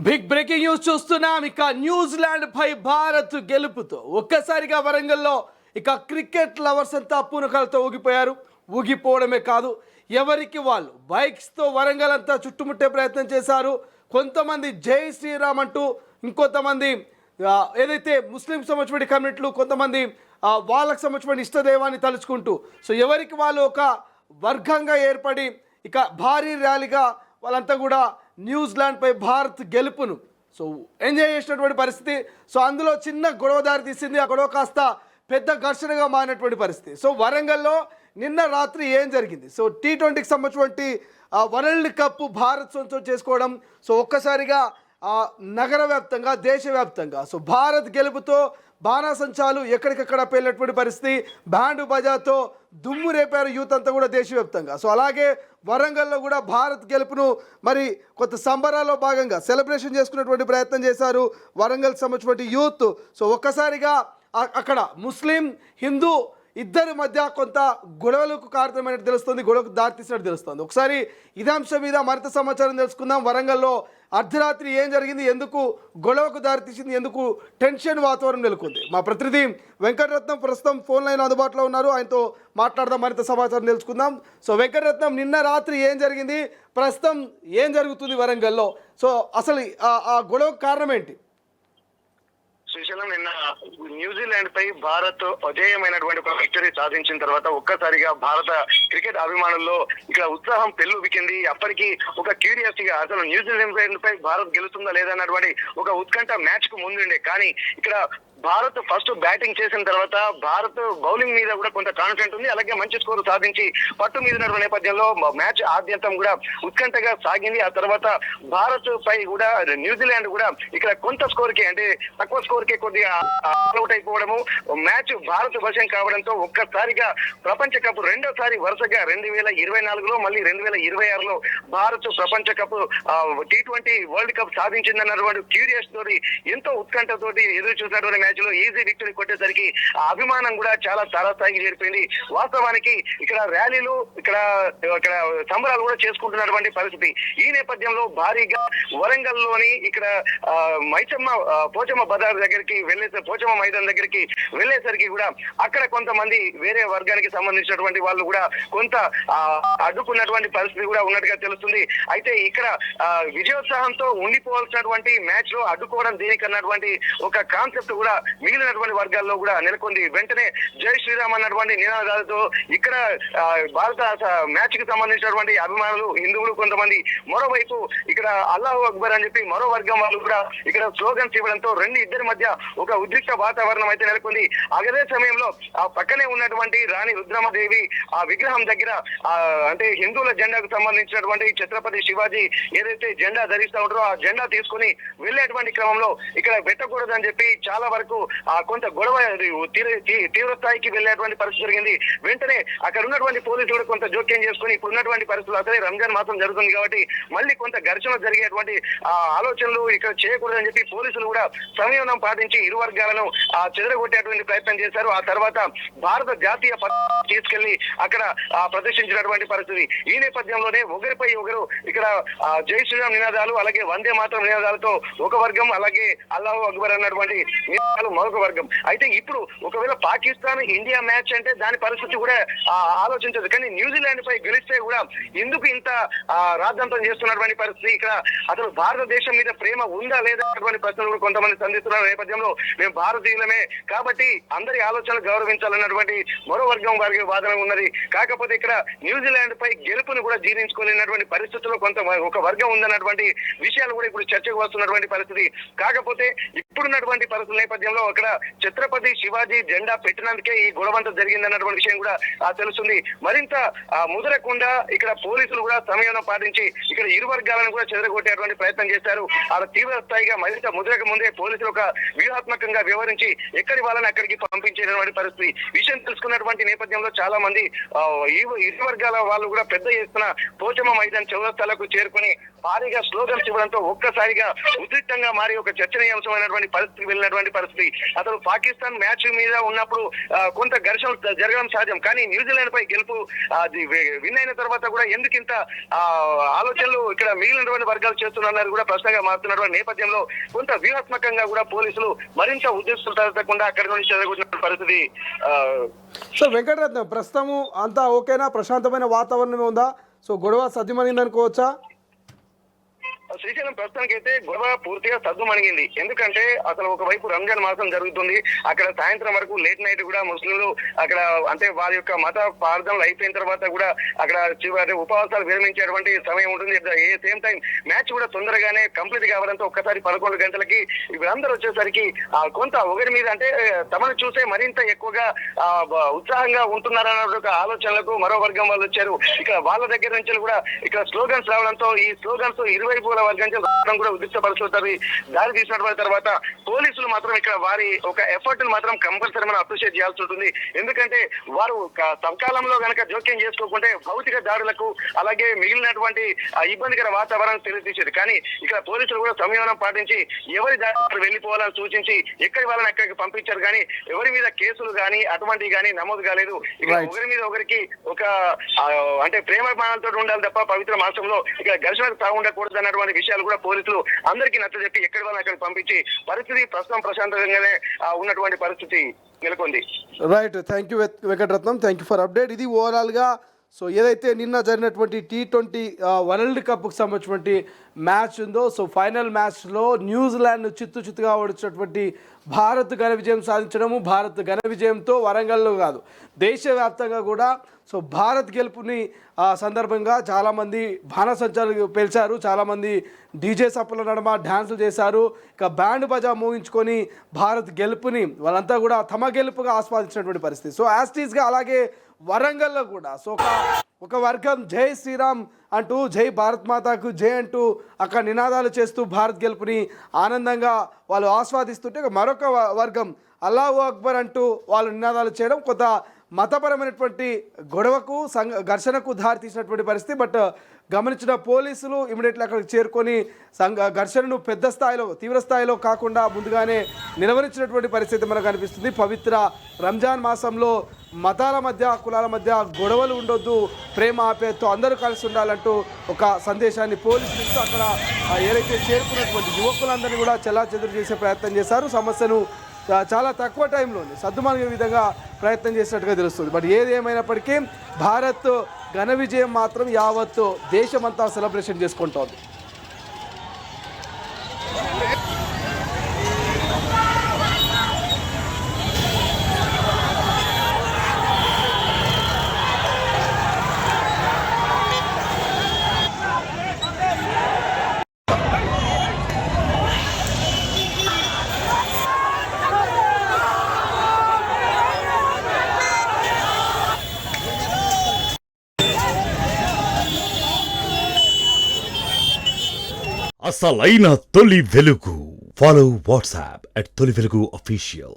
Big breaking news చూస్తున్నాం. ఇక New Zealand పై భారత్ గెలుపుతో ఒక్కసారిగా వరంగల్లో ఇక క్రికెట్ లవర్స్ అంతా పూనకాలతో ఊగిపోయారు. ఊగిపోవడమే కాదు, ఎవరికి వాళ్ళు బైక్స్తో వరంగల్ అంతా చుట్టుముట్టే ప్రయత్నం చేశారు. కొంతమంది జై శ్రీరామ్ అంటూ, ఇంకొంతమంది ఏదైతే ముస్లిం సంబంధించిన కమ్యూనిటీలు, కొంతమంది వాళ్ళకు సంబంధించిన ఇష్టదైవాన్ని తలుచుకుంటూ, సో ఎవరికి వాళ్ళు ఒక వర్గంగా ఏర్పడి ఇక భారీ ర్యాలీగా వాళ్ళంతా కూడా న్యూజిలాండ్పై భారత్ గెలుపును సో ఎంజాయ్ చేసినటువంటి పరిస్థితి. సో అందులో చిన్న గొడవ దారి తీసింది. ఆ గొడవ కాస్త పెద్ద ఘర్షణగా మారినటువంటి పరిస్థితి. సో వరంగల్లో నిన్న రాత్రి ఏం జరిగింది? సో T20కి సంబంధించినటువంటి వరల్డ్ కప్ భారత్ సొంతం చేసుకోవడం, సో ఒక్కసారిగా నగర వ్యాప్తంగా, దేశవ్యాప్తంగా సో భారత్ గెలుపుతో బాణాసంచాలు ఎక్కడికక్కడ పేలినటువంటి పరిస్థితి. బ్యాండ్ బజాతో దుమ్ము రేపారు యూత్ అంతా కూడా దేశవ్యాప్తంగా. సో అలాగే వరంగల్లో కూడా భారత్ గెలుపును మరి కొంత సంబరాల్లో భాగంగా సెలబ్రేషన్ చేసుకునేటువంటి ప్రయత్నం చేశారు వరంగల్ సంబంధించినటువంటి యూత్. సో ఒక్కసారిగా అక్కడ ముస్లిం, హిందూ ఇద్దరి మధ్య కొంత గొడవలకు కారణమైనట్టు తెలుస్తుంది, గొడవకు దారితీసినట్టు తెలుస్తుంది. ఒకసారి ఇదే అంశం మీద మరింత సమాచారం తెలుసుకుందాం. వరంగల్లో అర్ధరాత్రి ఏం జరిగింది, ఎందుకు గొడవకు దారితీసింది, ఎందుకు టెన్షన్ వాతావరణం నెలకొంది? మా ప్రతినిధి వెంకటరత్నం ప్రస్తుతం ఫోన్ లైన్ అందుబాటులో ఉన్నారు, ఆయనతో మాట్లాడదాం, మరింత సమాచారం తెలుసుకుందాం. సో వెంకటరత్నం, నిన్న రాత్రి ఏం జరిగింది, ప్రస్తుతం ఏం జరుగుతుంది వరంగల్లో? సో అసలు ఆ గొడవకు కారణం ఏంటి? శ్రీశైలం, నిన్న న్యూజిలాండ్ పై భారత్ అజేయమైనటువంటి ఒక విక్టరీ సాధించిన తర్వాత ఒక్కసారిగా భారత క్రికెట్ అభిమానుల్లో ఇక్కడ ఉత్సాహం పెల్లుబికింది. అప్పటికి ఒక క్యూరియాసిటీగా అసలు న్యూజిలాండ్ పై భారత్ గెలుస్తుందా లేదా అన్నటువంటి ఒక ఉత్కంఠ మ్యాచ్ కు ముందుండే. కానీ ఇక్కడ భారత్ ఫస్ట్ బ్యాటింగ్ చేసిన తర్వాత భారత్ బౌలింగ్ మీద కూడా కొంత కాన్ఫిడెంట్ ఉంది, అలాగే మంచి స్కోర్ సాధించి పట్టు మీద నేపథ్యంలో మ్యాచ్ ఆద్యంతం కూడా ఉత్కంఠగా సాగింది. ఆ తర్వాత భారత్ పై కూడా న్యూజిలాండ్ కూడా ఇక్కడ కొంత స్కోర్ కి, అంటే తక్కువ స్కోర్ కి కొద్దిగా అవుట్ అయిపోవడము, మ్యాచ్ భారత్ వశం కావడంతో ఒక్కసారిగా ప్రపంచ కప్ రెండోసారి వరుసగా 2024లో మళ్ళీ 2026లో భారత్ ప్రపంచ కప్ T20 వరల్డ్ కప్ సాధించిందన్నటువంటి క్యూరియస్ తోటి, ఎంతో ఉత్కంఠతోటి ఎదురు చూసినటువంటి మ్యాచ్ లో ఈజీ విక్టరీ కొట్టేసరికి ఆ అభిమానం కూడా చాలా తారాస్థాయికి చేరిపోయింది. వాస్తవానికి ఇక్కడ ర్యాలీలు, ఇక్కడ సంబరాలు కూడా చేసుకుంటున్నటువంటి పరిస్థితి. ఈ నేపథ్యంలో భారీగా వరంగల్ లోని ఇక్కడ పోచమ్మ బజార్ దగ్గరికి పోచమ్మ మైదాన్ దగ్గరికి వెళ్ళేసరికి కూడా అక్కడ కొంతమంది వేరే వర్గానికి సంబంధించినటువంటి వాళ్ళు కూడా కొంత అడ్డుకున్నటువంటి పరిస్థితి కూడా ఉన్నట్టుగా తెలుస్తుంది. అయితే ఇక్కడ విజయోత్సాహంతో ఉండిపోవాల్సినటువంటి మ్యాచ్ లో అడ్డుకోవడం దేనికన్నటువంటి ఒక కాన్సెప్ట్ కూడా మిగిలినటువంటి వర్గాల్లో కూడా నెలకొంది. వెంటనే జై శ్రీరామ్ అన్నటువంటి నినాదాలతో ఇక్కడ భారత మ్యాచ్ కి సంబంధించినటువంటి అభిమానులు, హిందువులు కొంతమంది, మరోవైపు ఇక్కడ అల్లాహు అక్బర్ అని చెప్పి మరో వర్గం వాళ్ళు కూడా ఇక్కడ స్లోగన్స్ ఇవ్వడంతో ఇద్దరి మధ్య ఒక ఉద్రిక్త వాతావరణం అయితే నెలకొంది. అదే సమయంలో ఆ పక్కనే ఉన్నటువంటి రాణి రుద్రమదేవి ఆ విగ్రహం దగ్గర అంటే హిందువుల జెండాకు సంబంధించినటువంటి ఛత్రపతి శివాజీ ఏదైతే జెండా ధరిస్తూ ఉంటారో ఆ జెండా తీసుకుని వెళ్ళేటువంటి క్రమంలో ఇక్కడ పెట్టకూడదని చెప్పి చాలా వరకు కొంత గొడవ తీవ్ర స్థాయికి వెళ్ళేటువంటి పరిస్థితి జరిగింది. వెంటనే అక్కడ ఉన్నటువంటి పోలీసులు కూడా కొంత జోక్యం చేసుకుని ఇప్పుడు ఉన్నటువంటి పరిస్థితులు, అసలే రంజాన్ మాసం జరుగుతుంది కాబట్టి మళ్ళీ కొంత ఘర్షణ జరిగేటువంటి ఆలోచనలు ఇక్కడ చేయకూడదని చెప్పి పోలీసులు కూడా సంయమనం పాటించి ఇరు వర్గాలను చెదరగొట్టేటువంటి ప్రయత్నం చేశారు. ఆ తర్వాత భారత జాతీయ పతాకాన్ని తీసుకెళ్లి అక్కడ ప్రదర్శించినటువంటి పరిస్థితి. ఈ నేపథ్యంలోనే ఒకరిపై ఒకరు ఇక్కడ జై శ్రీరామ్ నినాదాలు, అలాగే వందే మాతరం నినాదాలతో ఒక వర్గం, అలాగే అల్లాహు అక్బర్ అన్నటువంటి నినాదాలు మరొక వర్గం. అయితే ఇప్పుడు ఒకవేళ పాకిస్తాన్ ఇండియా మ్యాచ్ అంటే దాని పరిస్థితి కూడా ఆలోచించదు, కానీ న్యూజిలాండ్ పై గెలిస్తే కూడా ఎందుకు ఇంత రాద్ధాంతం చేస్తున్నటువంటి పరిస్థితి? ఇక్కడ అసలు భారతదేశం మీద ప్రేమ ఉందా లేదా అన్నటువంటి ప్రశ్నలు కూడా కొంతమంది సంధిస్తున్న నేపథ్యంలో మేము భారతీయులమే కాబట్టి అందరి ఆలోచనలు గౌరవించాలన్నటువంటి మరో వర్గం వారికి వాదన ఉన్నది. కాకపోతే ఇక్కడ న్యూజిలాండ్ పై గెలుపును కూడా జీర్ణించుకోలేనటువంటి పరిస్థితుల్లో కొంత ఒక వర్గం ఉందన్నటువంటి విషయాలు కూడా ఇప్పుడు చర్చకు వస్తున్నటువంటి పరిస్థితి. కాకపోతే ఇప్పుడున్నటువంటి పరిస్థితుల నేపథ్యంలో అక్కడ ఛత్రపతి శివాజీ జెండా పెట్టినందుకే ఈ గొడవంతా జరిగిందన్నటువంటి విషయం కూడా తెలుస్తుంది. మరింత ముదరకుండా ఇక్కడ పోలీసులు కూడా సంయమనం పాటించి ఇక్కడ ఇరు వర్గాలను కూడా చెదరగొట్టేటువంటి ప్రయత్నం చేశారు. అలా తీవ్ర స్థాయిగా మరింత ముదరక ముందే పోలీసులు ఒక వ్యూహాత్మకంగా వ్యవహరించి ఎక్కడి వాళ్ళని అక్కడికి పంపించేటువంటి పరిస్థితి. విషయం తెలుసుకున్నటువంటి నేపథ్యంలో చాలా మంది ఇరు వర్గాల వాళ్ళు కూడా పెద్ద ఎత్తున పోచమ్మ మైదాన్ చౌరస్తాలకు చేరుకుని భారీగా స్లోగన్స్ ఇవ్వడంతో ఒక్కసారిగా ఉద్రిక్తంగా మారి ఒక చర్చనీయాంశమైనటువంటి అనేటువంటి పరిస్థితికి వెళ్ళినటువంటి పరిస్థితి. అసలు పాకిస్తాన్ మ్యాచ్ మీద ఉన్నప్పుడు కొంత ఘర్షణ జరగడం సహజం, కానీ న్యూజిలాండ్ పై గెలుపు అది విన్ అయిన తర్వాత కూడా ఎందుకు ఇంత ఆలోచనలు ఇక్కడ మిగిలినటువంటి వర్గాలు చేస్తున్నారు కూడా ప్రశ్నగా మారుతున్నటువంటి నేపథ్యంలో కొంత వ్యూహాత్మకంగా కూడా పోలీసులు మరింత ఉద్దేశాలు తలెత్తకుండా అక్కడి నుంచి జరగబోతున్న పరిస్థితి. సో వెంకటరత్నం, ప్రస్తుతము అంతా ఓకేనా? ప్రశాంతమైన వాతావరణమే ఉందా? సో గొడవ సద్దుమణింది అనుకోవచ్చా? శ్రీశైలం ప్రస్తుతానికి అయితే గొడవ పూర్తిగా సద్దుమణిగింది. ఎందుకంటే అసలు ఒకవైపు రంజాన్ మాసం జరుగుతుంది, అక్కడ సాయంత్రం వరకు లేట్ నైట్ కూడా ముస్లింలు అక్కడ అంటే వారి యొక్క మత ప్రార్థనలు అయిపోయిన తర్వాత కూడా అక్కడ చివరి ఉపవాసాలు విరమించేటువంటి సమయం ఉంటుంది. ఏ సేమ్ టైం మ్యాచ్ కూడా తొందరగానే కంప్లీట్ కావడంతో ఒక్కసారి 11 గంటలకి వీళ్ళందరూ వచ్చేసరికి కొంత ఒకరి మీద అంటే తమను చూసే మరింత ఎక్కువగా ఉత్సాహంగా ఉంటున్నారన్న ఒక ఆలోచనలకు మరో వర్గం వాళ్ళు వచ్చారు. ఇక్కడ వాళ్ళ దగ్గర నుంచి కూడా ఇక్కడ స్లోగన్స్ రావడంతో ఈ స్లోగన్స్ ఇరువైపుల వర్గం కూడా ఉద్రిక్తపరుచుతారు. దారి తీసినటువంటి తర్వాత పోలీసులు మాత్రం ఇక్కడ వారి ఒక ఎఫర్ట్ మాత్రం కంపల్సరీ మనం అప్రిషియేట్ చేయాల్సి ఉంటుంది. ఎందుకంటే వారు సకాలంలో కనుక జోక్యం చేసుకోకుంటే భౌతిక దాడులకు అలాగే మిగిలినటువంటి ఇబ్బందికర వాతావరణం తెలియజేసేది. కానీ ఇక్కడ పోలీసులు కూడా సంయమనం పాటించి ఎవరి దారి వెళ్లిపోవాలని సూచించి ఎక్కడి వాళ్ళని అక్కడికి పంపించారు. కానీ ఎవరి మీద కేసులు కానీ అటువంటివి కానీ నమోదు కాలేదు. ఇక్కడ ఒకరి మీద ఒకరికి ఒక అంటే ప్రేమాభిమానాలతో ఉండాలి తప్ప పవిత్ర మాసంలో ఇక్కడ ఘర్షణకు తాగుండకూడదు అన్నటువంటి విషయాలు కూడా పోలీసులు అందరికీ నచ్చజెప్పి ఎక్కడి వాళ్ళని అక్కడికి పంపించి పరిస్థితి ప్రస్తుతం ప్రశాంతంగానే ఉన్నటువంటి పరిస్థితి నెలకొంది. Right, thank you Venkataratnam, thank you for update. ఇది ఓవరాల్గా సో ఏదైతే నిన్న జరిగినటువంటి T20 వరల్డ్ కప్కి సంబంధించినటువంటి మ్యాచ్ ఉందో, సో ఫైనల్ మ్యాచ్లో న్యూజిలాండ్ చిత్తుగా ఓడించినటువంటి భారత్ ఘన విజయం సాధించడము, భారత్ ఘన విజయంతో వరంగల్లో కాదు దేశవ్యాప్తంగా కూడా సో భారత్ గెలుపుని సందర్భంగా చాలామంది బాణసంచాలు పేల్చారు, చాలామంది డీజే సప్పుల నడమ డ్యాన్సులు చేశారు. ఇక బ్యాండ్ బజా మోగించుకొని భారత్ గెలుపుని వాళ్ళంతా కూడా తమ గెలుపుగా ఆస్వాదించినటువంటి పరిస్థితి. సో యాస్టీస్గా అలాగే వరంగల్లో కూడా సో ఒక వర్గం జై శ్రీరామ్ అంటూ జై భారత్ మాతాకు జై అంటూ అక్కడ నినాదాలు చేస్తూ భారత్ గెలుపుని ఆనందంగా వాళ్ళు ఆస్వాదిస్తుంటే మరొక వర్గం అల్లాహు అక్బర్ అంటూ వాళ్ళు నినాదాలు చేయడం కొంత మతపరమైనటువంటి గొడవకు ఘర్షణకు దారితీసినటువంటి పరిస్థితి. బట్ గమనించిన పోలీసులు ఇమీడియట్లీ అక్కడికి చేరుకొని ఘర్షణను పెద్ద స్థాయిలో తీవ్ర స్థాయిలో కాకుండా ముందుగానే నిలవరించినటువంటి పరిస్థితి మనకు కనిపిస్తుంది. పవిత్ర రంజాన్ మాసంలో మతాల మధ్య కులాల మధ్య గొడవలు ఉండొద్దు, ప్రేమ ఆప్యాయతతో అందరూ కలిసి ఉండాలంటూ ఒక సందేశాన్ని పోలీసులు ఇస్తూ అక్కడ ఏదైతే చేరుకున్నటువంటి యువకులందరినీ కూడా చెల్లాచెదురు చేసే ప్రయత్నం చేశారు. సమస్యను చాలా తక్కువ టైంలోనే సద్దుమణిగే విధంగా ప్రయత్నం చేసినట్టుగా తెలుస్తుంది. బట్ ఏది ఏమైనప్పటికీ భారత్ ఘన విజయం మాత్రం యావత్తు దేశమంతా సెలబ్రేషన్ చేసుకుంటోంది. అసలైన తొలి వెలుగు. ఫాలో వాట్సాప్ @తొలి వెలుగు official.